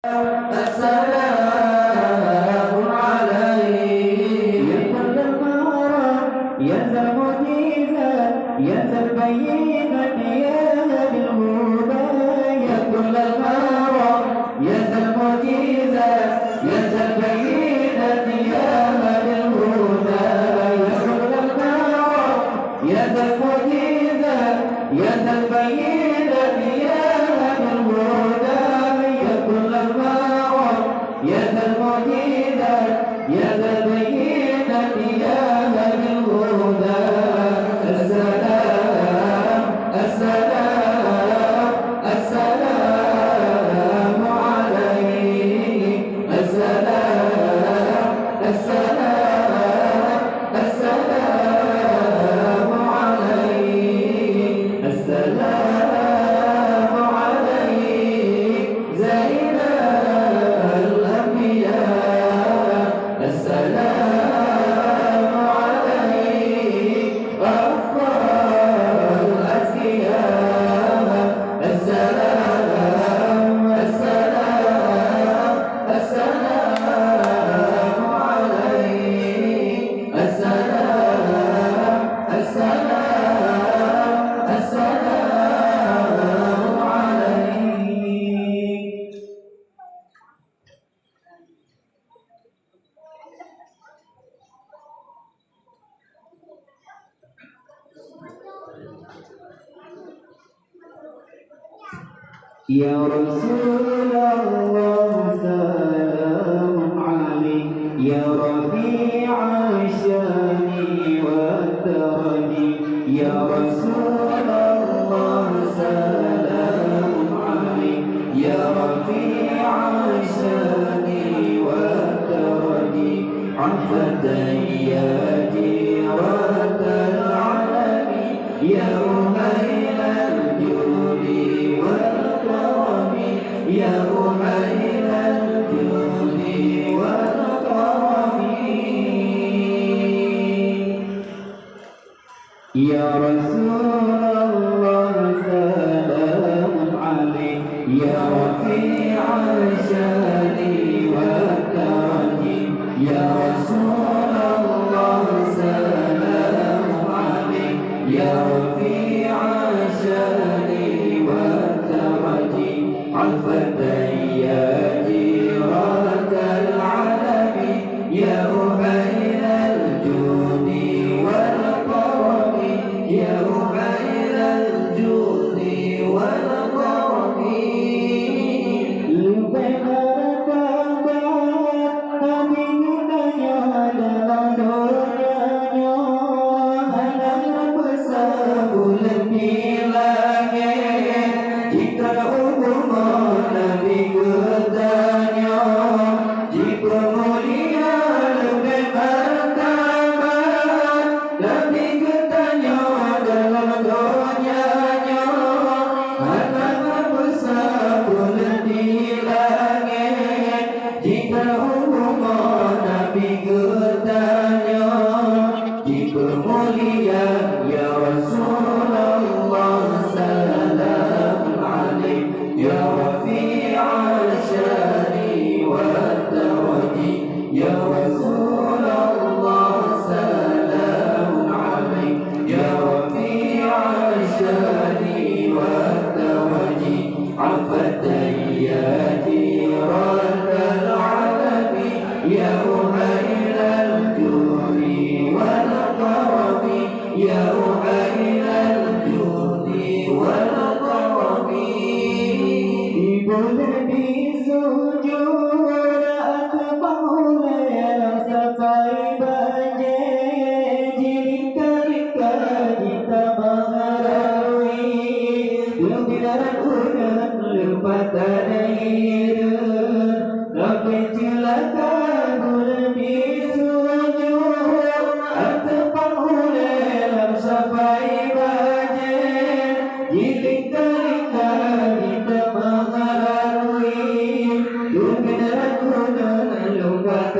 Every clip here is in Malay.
السلام عليك يا كل المرى يا ذا المعجزات يا ذا البينات يا بالهدى يا كل المرى يا ذا المعجزات يا ذا البينات يا بالهدى يا كل المرى يا ذا المعجزات يا ذا البينات يا بالهدى يا كل المرى يا ذا المعجزات يا ذا البينات يا بالهدى السلام السلام السلام عليك السلام السلام السلام عليك السلام عليك زين الأنبياء السلام عليك أفضل الأزكياء السلام السلام السلام عليك السلام السلام السلام عليك يا رسول الله سلام عليك يا رفيع الشان والدرج يا رسول الله سلام عليك يا رفيع الشان والدرج عفة يا جيرة العلم يا أهيل الجود والكرم يا أهيل الجود والكرم يا رسول الله سلام عليك يا رفيع الشان والكرم يا رسول الله سلام عليك يا رفيع الشان والكرم عفة يا جيرة العلم يا أهيل الجود والكرم يا أهيل الجود والكرم لبيك ركبت نبينا يا دلالnya hanya bersabul bilangnya jika umur Nabi kedanya jika mulia lebih martabat Nabi kedanya dalam dunianya hanya bersabul bilangnya jika umur Nabi kedanya jika mulia ya Rasulullah salam alaik ya rafi'al syari wa taraji ya Rasulullah salam alaik ya rafi'al syari wa taraji afatan ya jiratal alami ya umayl al-juri wal karami ya umayl al-juri wal karami boleh disujud atau dalam sampai banjir jika kita mengarui lembaran udan lepat air sampai silakan boleh disujud atau dalam sampai banjir jika kita mengarui lembaran udan lepat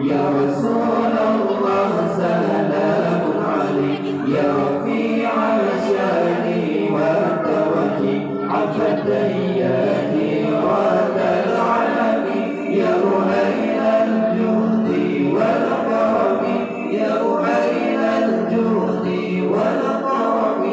يا رسول الله سلام عليك يا رفيع الشان والتوكل عفت يدي رد العالم يا رهين الجود والكرم يا رهين الجود والكرم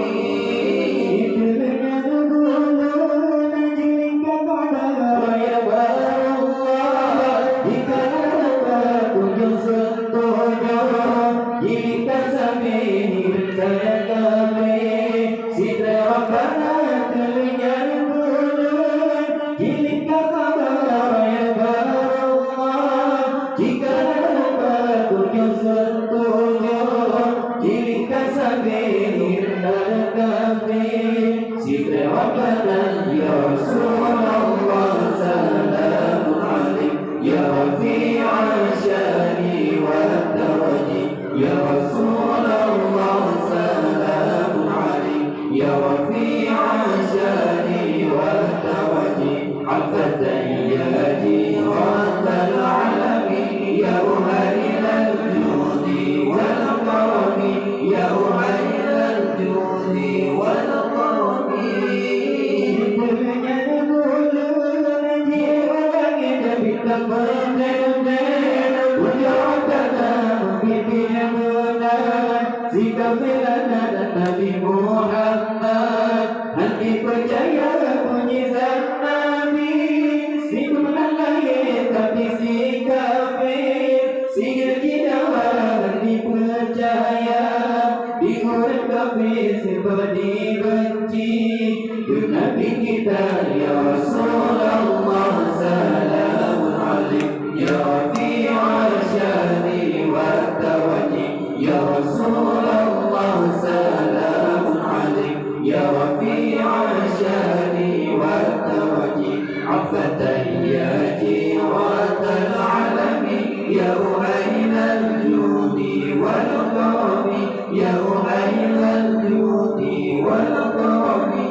يا رسول الله سلام عليك يا رفيع الشان والدرج يا رسول الله سلام عليك يا رفيع الشان والدرج عفت يدي رد العلم يا رهين الجود والكرم يا رهين الجود والكرم Nabi Muhammad hati percaya mujizat Nabi si menalai tapi si kafir si tidak dipercaya di orang kafir seperti benci Nabi kita ya Rasulullah salamun alaik ya rafi'al syani wa tawajih ya Rasulullah salamun alaik ya rafi'al syani wa tawajih afatan ya jiratal alami ya ruhainal judi wal karami ya ruhainal judi wal karami.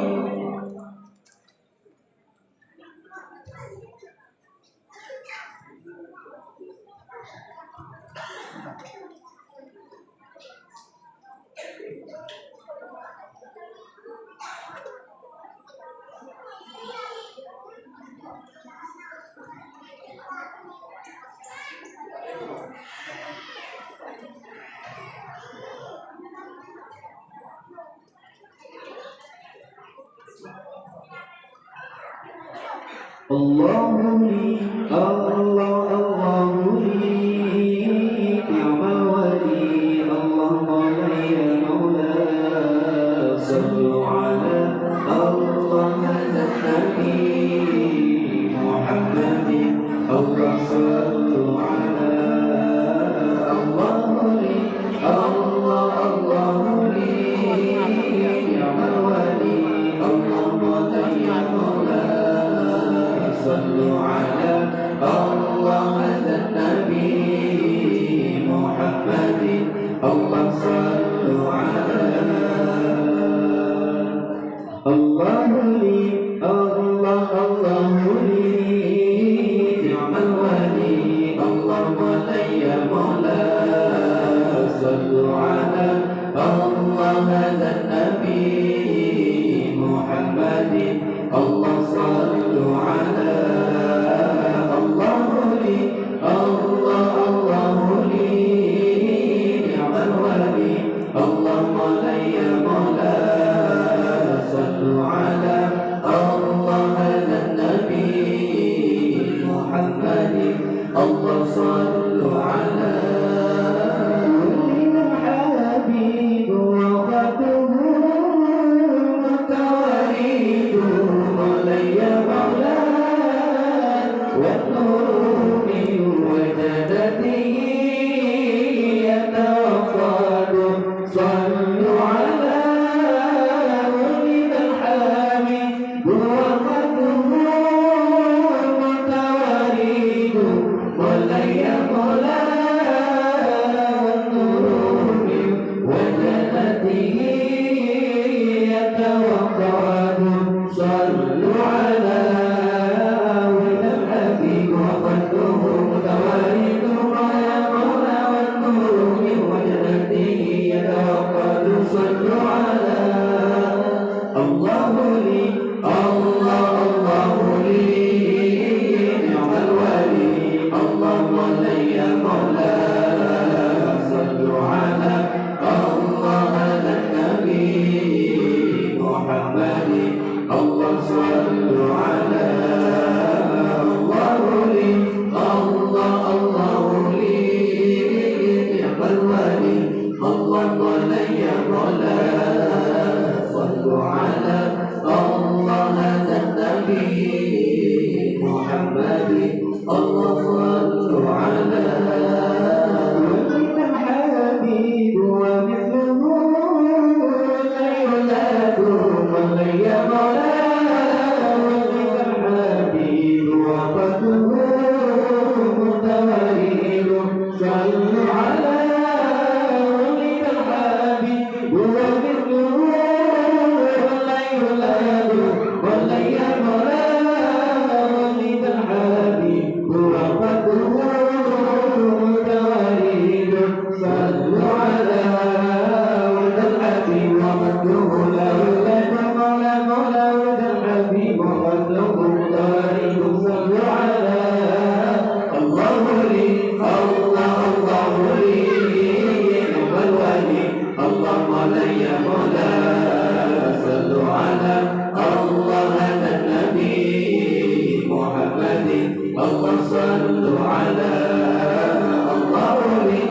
Allahu li Allah Allahu li ni'mal wali Allah mawla ya mawla sallu ala Allah hazat nabi Muhammadin Allah sallu ala Allahu li Allah Allahu li ni'mal wali Allah mawla ya mawla صلوا على الله النبي محمد اللهم صلوا على الله لي الله الله لي نعم الولي اللهم لي مولا صلوا على الله النبي محمد اللهم صلوا على Allah sallu ala Habib wa khatuhu mutawaridu malayya mawla wa nuru min wajadatihi yatawafadu sallu ala Habib wa khatuhu mutawaridu malayya mawla مولاي مولاي صلوا على الله على النبي محمد الله صلوا على الله لي الله لي نعم الولي الله مولاي مولاي صلوا على الله على النبي محمد الله صلوا على ومن الحبيب ومثله لا يولد ومن يا مولاي ومن الحبيب وفضله متواليل صلوا على ومن الحبيب ومثله لا يولد ومن يا مولاي ومن الحبيب وفضله متواليل صلوا على ولد الحبيب وفضله لا يولد مولى مولى ولد الحبيب وفضله متواليل صلوا على الله لي الله لي نعم الولي الله مولاي مولاي صلوا على الله على النبي محمد الله صلوا على الله لي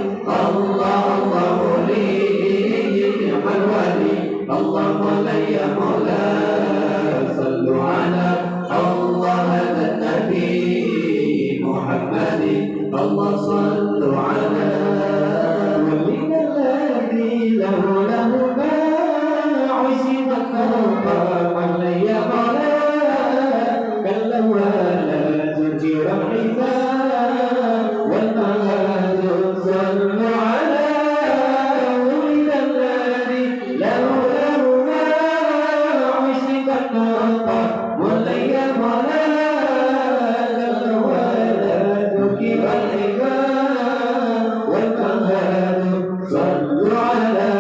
نعم الولي الله مولاي مولاي صلوا على الله على النبي محمد الله صلوا على ومن الذي له ما عشق الخلق مولاي مولاي كلا ولا تجير الحساب والمهاد صلوا على ومن الذي له ما عشق الخلق مولاي مولاي كلا ولا تجير الحساب والمهاد صلوا على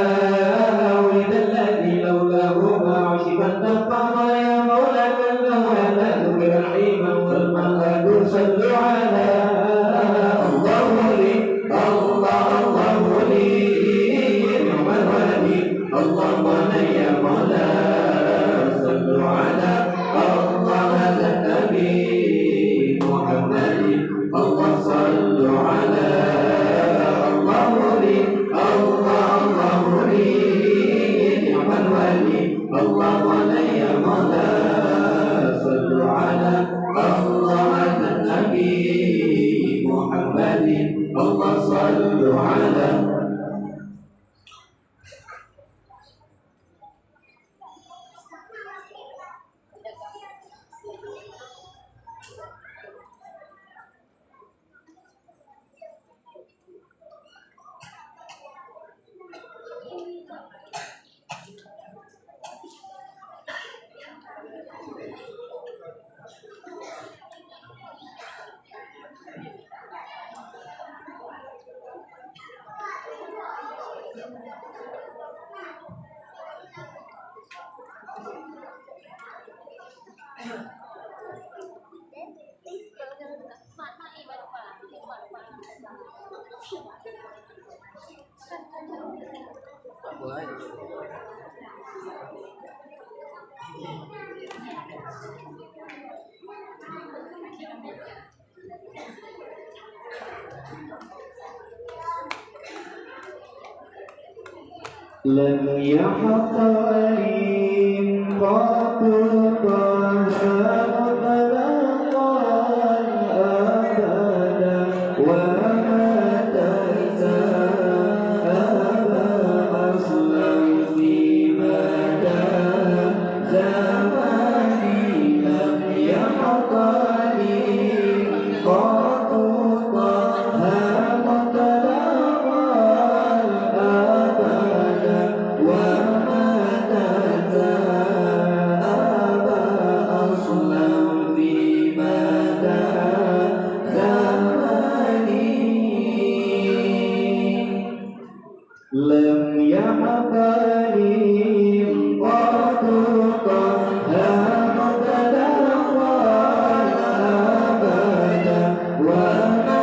ولد الذي لولاه ما عشب النفر يا مولا كلا ولا تجير الحيم والمهاد صلوا على الله لي نعم الولي الله مولاي مولاي صلوا على الله على النبي محمد الله صلوا على الله لي نعم الولي الله مولاي مولاي صلوا على الله على النبي محمد الله صلوا على لم يحق أليم قط مطلقا أبدا وما تزال أصلا في مدى زماني لم يحق أليم قط لم يحبني قط مبتدا ولا أبدا وما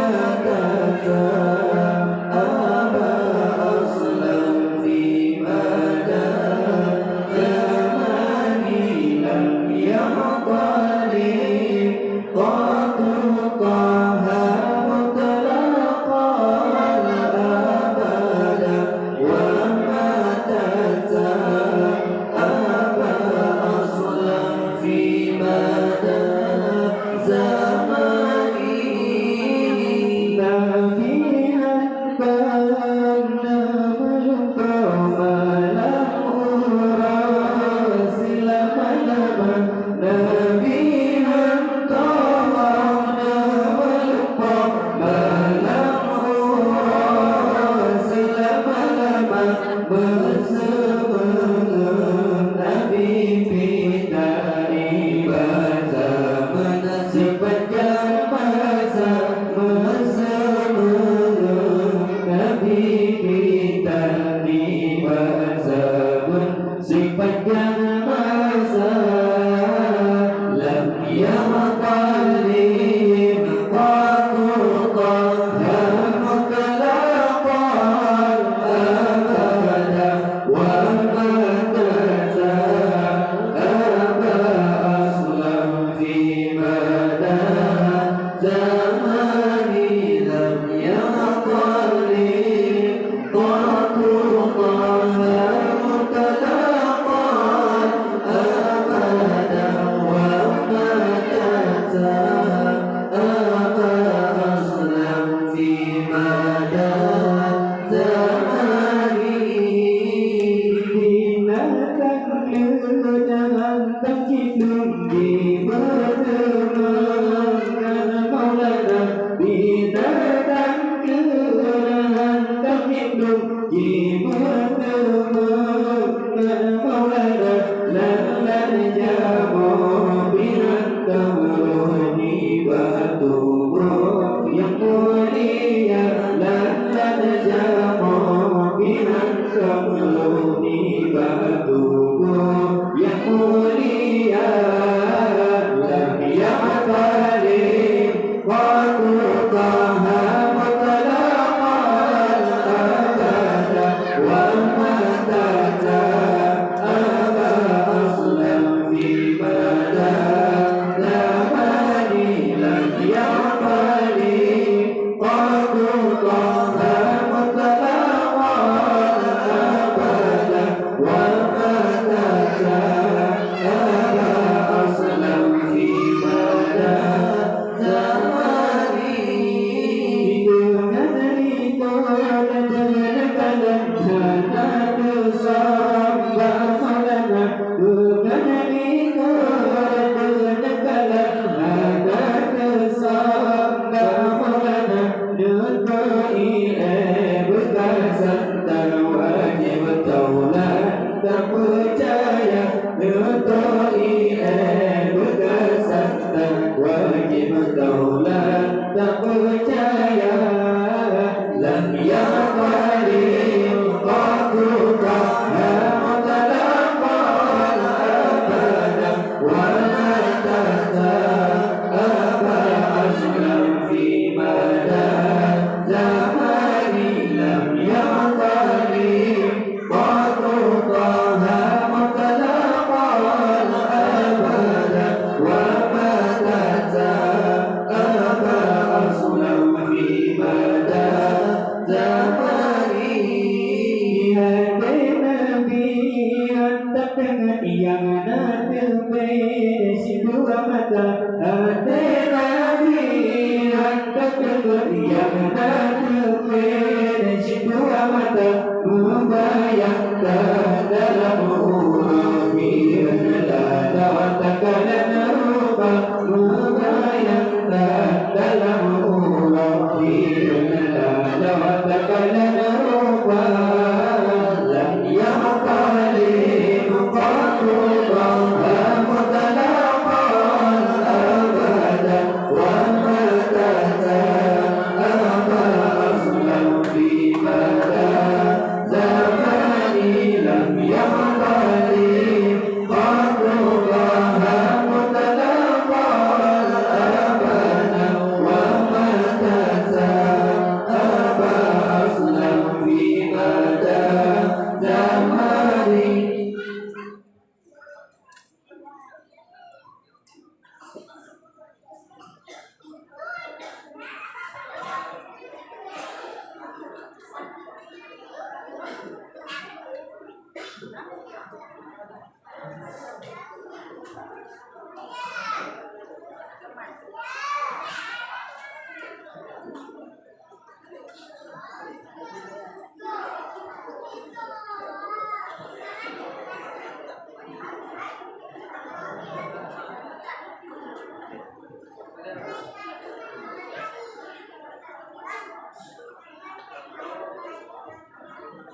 mada zamani binatang dengan tercidung di berteman Maulana binatang dengan tercidung di berteman Maulana lan jamu binatang di batu yang mulia lan jamu binatang di batu yang mulia lam ya'tali qadrukaha mutlaqan abada wa matata aba aslan fi bada zamani lam ya'tali qadrukaha mutlaqan abada wa matata aba aslan fi bada zamani dengan itu dengan kalam jannatu sambah malana dengan itu dengan kalam jannatu sambah malana nutai bekasan wajib taulan tak percaya nutai bekasan wajib taulan tak percaya lam yaqali qadruka mutlaqan abada wa matata aba aslam fi mada zamani lam yaqali qadruka mutlaqan abada wa matata aba aslam fi mada zamani hai nabi antak dengan yang nanti dua mata hai nabi antak dengan yang nanti dua mata membayang dalam urami dalam takalan rupa membayang dalam urami dalam takalan rupa lam yaqali qadruka mutlaqan abada wa matata aba aslan fi bada zamani lam yaqali qadruka mutlaqan abada wa matata aba aslan fi bada zamani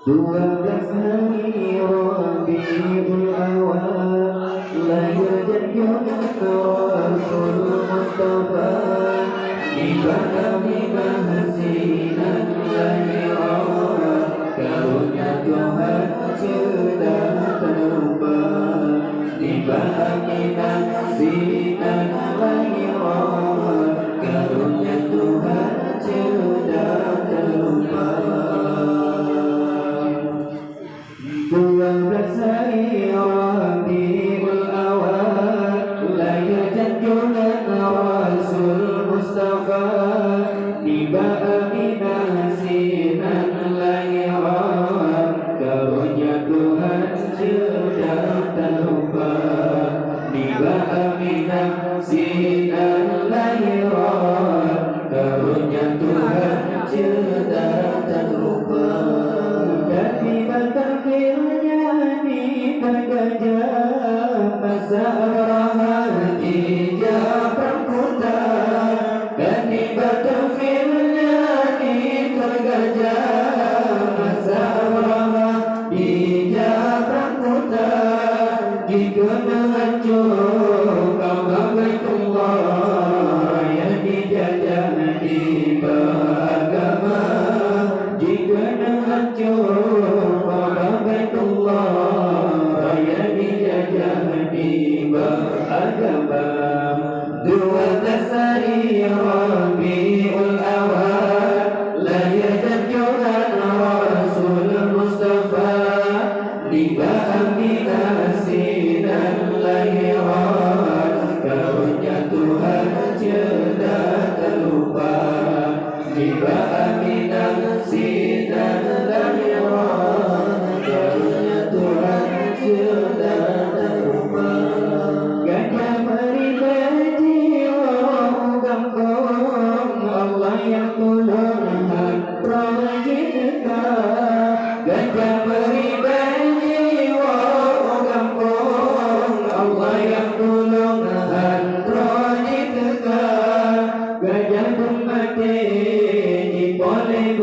dua belas hari Rabiul Awal lahir Rasul Mustafa ibadah mahasinan lahiran karunia Tuhan sudah terbang ibadah mahasinan lahiran karunia Tuhan sudah terbang 12 hari Rabiul Awal lahir junjungan Rasul Mustafa tiba Aminah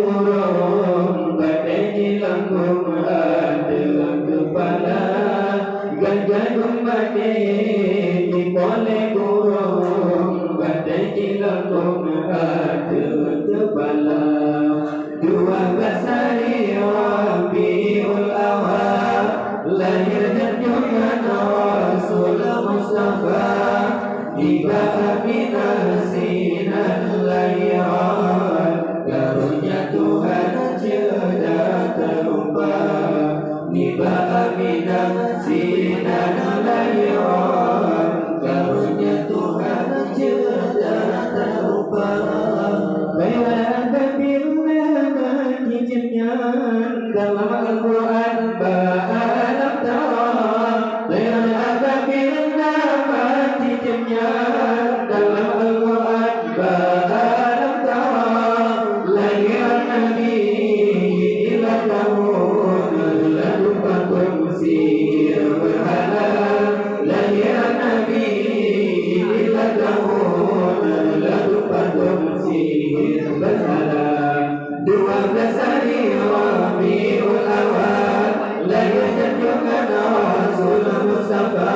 burung, badannya lengkung ada kepala. Gajah gembade dipoleh burung, badannya lengkung ada kepala. 12 hari Rabiul Awal, lahirnya junjungan Rasul Mustafa. Tiba Aminah sinar lahiran, karunia Tuhan tiada terlupa. Tiba Aminah sinar lahiran, karunia Tuhan tiada terlupa. Baiklah apabila hijabnya dalam Al-Quran ba'alam tara. Baiklah apabila hijabnya dalam Al-Quran ba'alam tara. Lahiran Nabi ila tahun lalu patung Mesir berhala. Lahiran Nabi ila tahun lalu patung Mesir berhala. 12 hari Rabiul Awal, lahirnya junjungan Rasul Mustafa.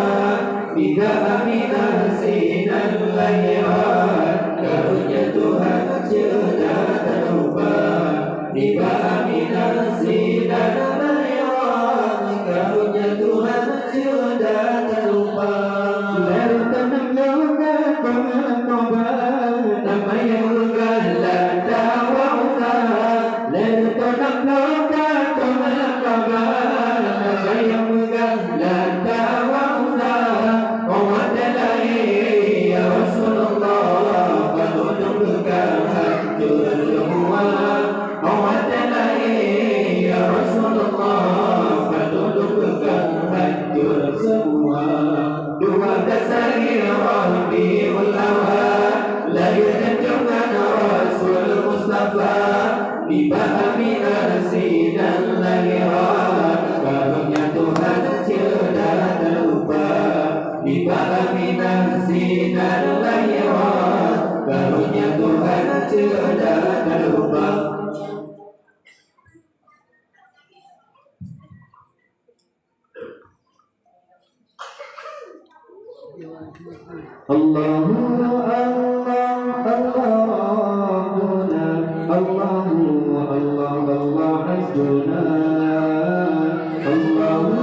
Tiga Aminah sinar lahiran, karunia Tuhan tiada terlupa. Tiga Aminah sinar lahiran, karunia Tuhan tiada terlupa. Lalu tanam logat pengalam tobat, nama yang lugalah dakwah. Lalu tanam logat pengalam tobat, nama yang lugalah dakwah. Ya Rasulullah, petunjuk hancur semua. Ya Rasulullah, petunjuk hancur semua. 12 hari Rabiul Awal, lahirnya junjungan Rasul Mustafa. Tiba Aminah sinar lahiran, karunia Tuhan tiada terlupa. Tiba Aminah sinar lahiran, karunia Tuhan tiada terlupa. Allahu Allah Allahuna, Allahu Allah Allah hasbuna. Allahu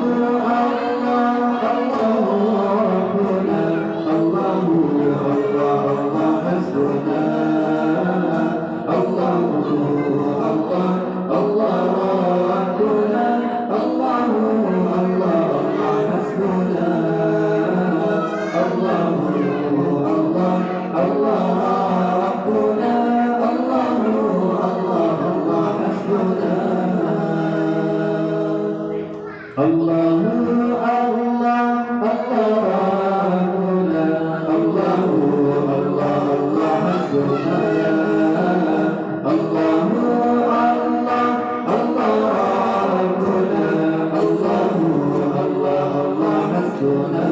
Allah Allahuna, Allahu Allah Allah hasbuna. Allahu Allah Allah rabbuna, Allahu Allah Allah hasbuna. Allahu Allah Allah rabbuna, Allahu Allah Allah hasbuna. Allahu Allah Allah rabbuna, Allahu Allah Allah hasbuna. Allahu Allah Allah rabbuna, Allahu Allah Allah hasbuna.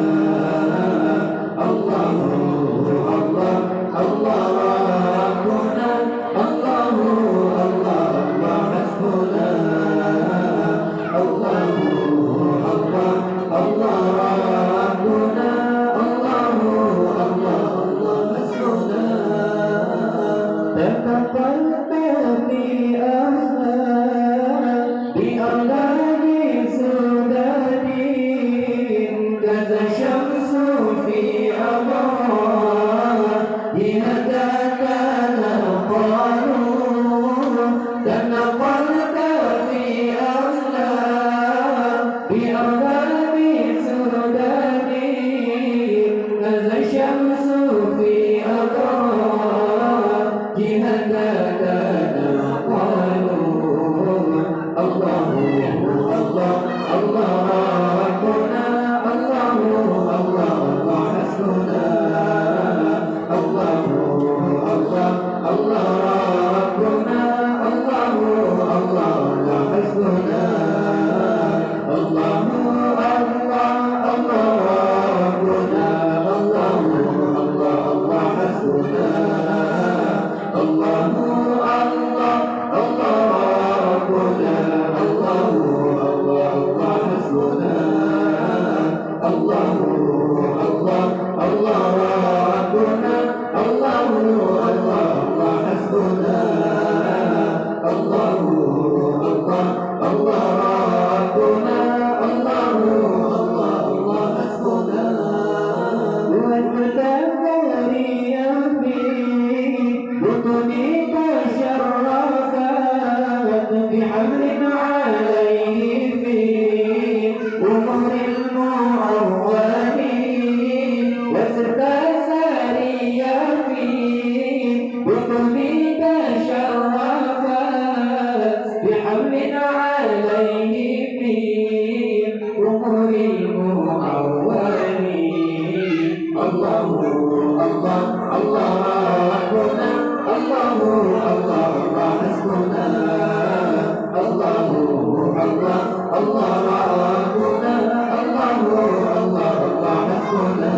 Allahu Allah Allah rabbuna, Allahu Allah Allah hasbuna. Allahu Allah ربنا الله الله الله حسبنا الله الله الله ربنا الله الله الله حسبنا وستسري في بطنك شرفات بحمل عليه في أمور المعولين وستسري في بطنك شرفات بحمل عليه في أمور المعولين الله الله الله ربنا الله الله الله حسبنا الله الله الله ربنا الله الله الله حسبنا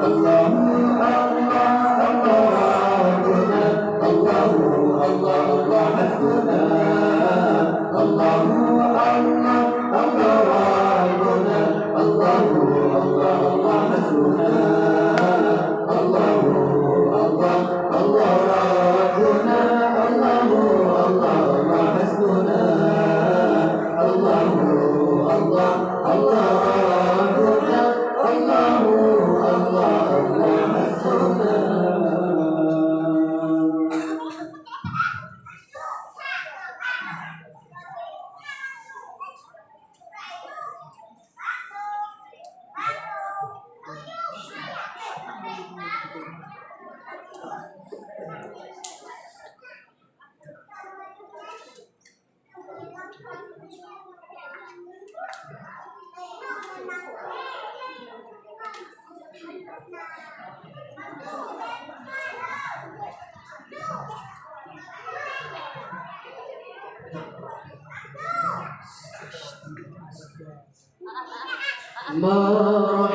الله الله الله ربنا الله الله الله حسبنا الله الله الله ربنا الله الله الله حسبنا الله الله الله ربنا الله الله الله حسبنا الله الله الله ربنا الله الله الله حسبنا. ما